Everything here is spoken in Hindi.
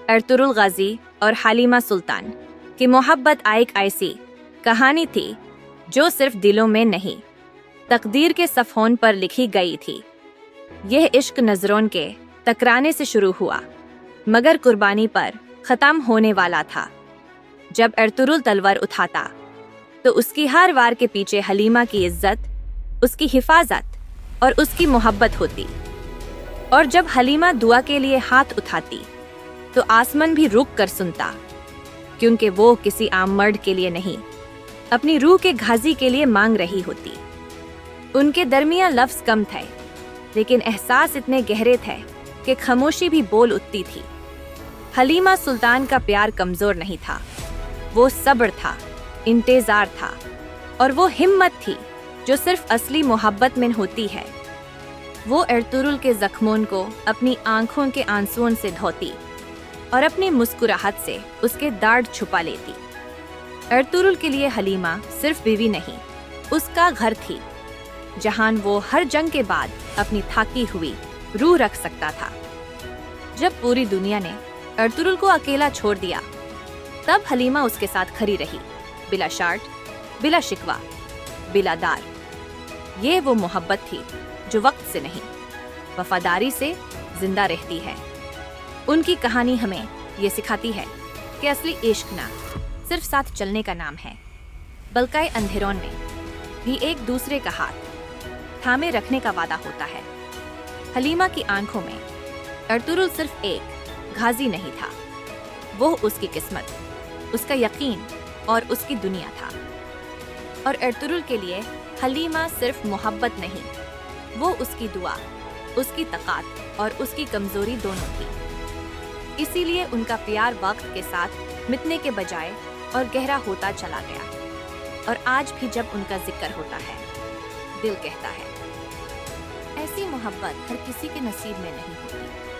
अर्तुरुल गाजी और हलीमा सुल्तान की मोहब्बत एक ऐसी कहानी थी जो सिर्फ दिलों में नहीं, तकदीर के सफ़ों पर लिखी गई थी। यह इश्क नज़रों के टकराने से शुरू हुआ, मगर कुर्बानी पर ख़त्म होने वाला था। जब अर्तुरुल तलवार उठाता तो उसकी हर वार के पीछे हलीमा की इज्जत, उसकी हिफाजत और उसकी मोहब्बत होती। और जब हलीमा दुआ के लिए हाथ उठाती तो आसमान भी रुक कर सुनता, क्योंकि वो किसी आम मर्द के लिए नहीं, अपनी रूह के गाजी के लिए मांग रही होती। उनके दरमियान लफ्ज़ कम थे, लेकिन एहसास इतने गहरे थे कि खामोशी भी बोल उठती थी। हलीमा सुल्तान का प्यार कमज़ोर नहीं था, वो सब्र था, इंतज़ार था, और वो हिम्मत थी जो सिर्फ असली मोहब्बत में होती है। वो अर्तुरुल के जख्मों को अपनी आंखों के आंसुओं से धोती और अपनी मुस्कुराहट से उसके दर्द छुपा लेती। अर्तुरुल के लिए हलीमा सिर्फ बीवी नहीं, उसका घर थी, जहां वो हर जंग के बाद अपनी थाकी हुई रूह रख सकता था। जब पूरी दुनिया ने अर्तुरुल को अकेला छोड़ दिया, तब हलीमा उसके साथ खड़ी रही, बिला शर्त, बिला शिकवा, बिला दार। ये वो मोहब्बत थी जो वक्त से नहीं, वफादारी से जिंदा रहती है। उनकी कहानी हमें ये सिखाती है कि असली इश्क ना सिर्फ साथ चलने का नाम है, बल्कि अंधेरों में भी एक दूसरे का हाथ थामे रखने का वादा होता है। हलीमा की आंखों में अर्तुरुल सिर्फ एक गाजी नहीं था, वो उसकी किस्मत, उसका यकीन और उसकी दुनिया था। और अर्तुरुल के लिए हलीमा सिर्फ मोहब्बत नहीं, वो उसकी दुआ, उसकी ताकत और उसकी कमजोरी दोनों थी। इसीलिए उनका प्यार वक्त के साथ मिटने के बजाय और गहरा होता चला गया। और आज भी जब उनका जिक्र होता है, दिल कहता है, ऐसी मोहब्बत हर किसी के नसीब में नहीं होती।